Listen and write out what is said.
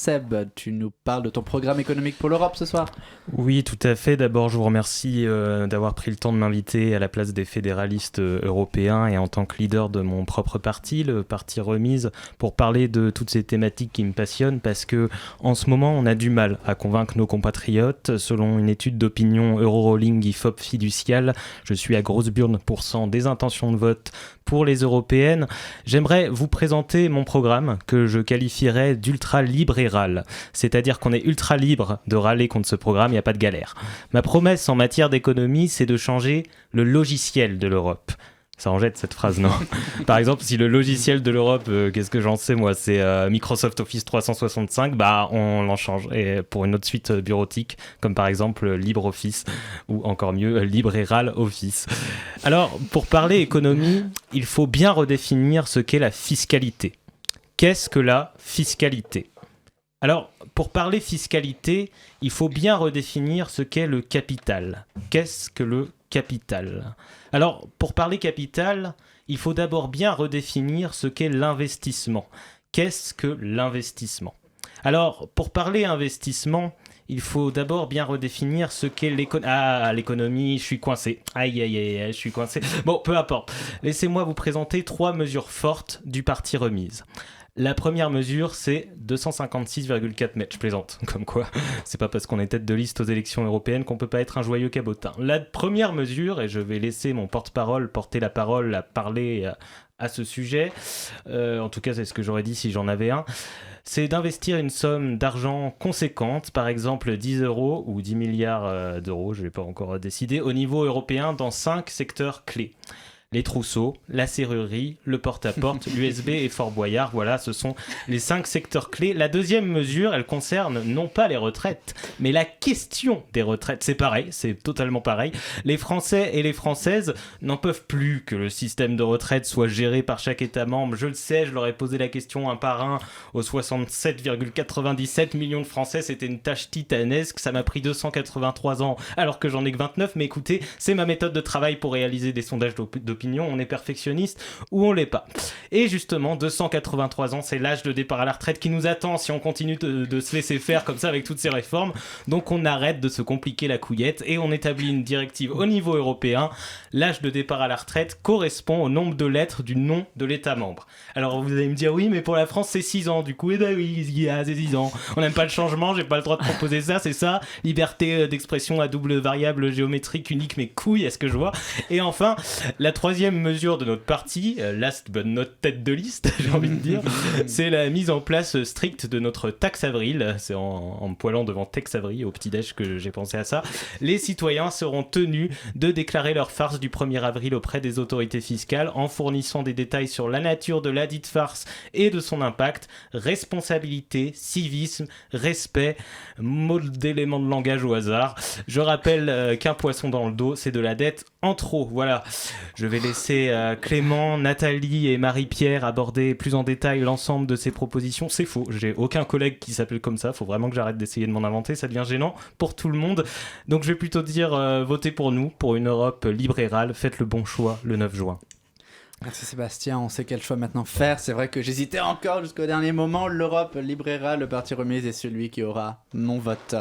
Seb, tu nous parles de ton programme économique pour l'Europe ce soir. Oui, tout à fait. D'abord, je vous remercie d'avoir pris le temps de m'inviter à la place des fédéralistes européens et en tant que leader de mon propre parti, le Parti Remise, pour parler de toutes ces thématiques qui me passionnent parce que en ce moment, on a du mal à convaincre nos compatriotes. Selon une étude d'opinion Eurorolling IFOP Fiducial, je suis à Grosse-Burne % des intentions de vote pour les européennes. J'aimerais vous présenter mon programme que je qualifierais d'ultra-libéral. C'est-à-dire qu'on est ultra libre de râler contre ce programme, il n'y a pas de galère. Ma promesse en matière d'économie, c'est de changer le logiciel de l'Europe. Ça en jette cette phrase, non? Par exemple, si le logiciel de l'Europe, qu'est-ce que j'en sais moi, c'est Microsoft Office 365, bah on l'en change et pour une autre suite bureautique, comme par exemple LibreOffice ou encore mieux Libéral Office. Alors, pour parler économie, il faut bien redéfinir ce qu'est la fiscalité. Qu'est-ce que la fiscalité? Alors, pour parler fiscalité, il faut bien redéfinir ce qu'est le capital. Qu'est-ce que le capital? Alors, pour parler capital, il faut d'abord bien redéfinir ce qu'est l'investissement. Qu'est-ce que l'investissement? Alors, pour parler investissement, il faut d'abord bien redéfinir ce qu'est l'économie. Ah, l'économie, je suis coincé. Aïe, aïe, aïe, je suis coincé. Bon, peu importe. Laissez-moi vous présenter 3 mesures fortes du Parti Remise. La première mesure, c'est 256,4 mètres. Je plaisante, comme quoi, c'est pas parce qu'on est tête de liste aux élections européennes qu'on peut pas être un joyeux cabotin. La première mesure, et je vais laisser mon porte-parole porter la parole à parler à ce sujet, en tout cas c'est ce que j'aurais dit si j'en avais un, c'est d'investir une somme d'argent conséquente, par exemple 10 euros ou 10 milliards d'euros, je ne l'ai pas encore décidé, au niveau européen dans 5 secteurs clés. Les trousseaux, la serrurerie, le porte-à-porte, l'USB et Fort Boyard, voilà, ce sont les 5 secteurs clés. La deuxième mesure, elle concerne non pas les retraites, mais la question des retraites. C'est pareil, c'est totalement pareil. Les Français et les Françaises n'en peuvent plus que le système de retraite soit géré par chaque État membre. Je le sais, je leur ai posé la question un par un aux 67,97 millions de Français. C'était une tâche titanesque, ça m'a pris 283 ans alors que j'en ai que 29. Mais écoutez, c'est ma méthode de travail pour réaliser des sondages d'opinion. On est perfectionniste ou on l'est pas. Et justement, 283 ans, c'est l'âge de départ à la retraite qui nous attend si on continue de se laisser faire comme ça avec toutes ces réformes. Donc on arrête de se compliquer la couillette et on établit une directive au niveau européen. L'âge de départ à la retraite correspond au nombre de lettres du nom de l'État membre. Alors vous allez me dire oui, mais pour la France c'est 6 ans du coup. Eh ben oui, c'est 6 ans. On n'aime pas le changement, j'ai pas le droit de proposer ça, c'est ça. Liberté d'expression à double variable géométrique unique, mes couilles, est-ce que je vois? Et enfin, la troisième mesure de notre parti, last but not tête de liste, j'ai envie de dire, c'est la mise en place stricte de notre taxe avril. C'est en me poilant devant Tex Avery au petit-déj que j'ai pensé à ça. Les citoyens seront tenus de déclarer leur farce du 1er avril auprès des autorités fiscales en fournissant des détails sur la nature de ladite farce et de son impact, responsabilité, civisme, respect, mot d'éléments de langage au hasard. Je rappelle qu'un poisson dans le dos, c'est de la dette en trop. Voilà. Je vais laisser Clément, Nathalie et Marie-Pierre aborder plus en détail l'ensemble de ces propositions. C'est faux, j'ai aucun collègue qui s'appelle comme ça, faut vraiment que j'arrête d'essayer de m'en inventer, ça devient gênant pour tout le monde. Donc je vais plutôt dire votez pour nous, pour une Europe libérale, faites le bon choix le 9 juin. Merci Sébastien, on sait quel choix maintenant faire. C'est vrai que j'hésitais encore jusqu'au dernier moment. L'Europe libérale, le Parti Remise est celui qui aura mon vote.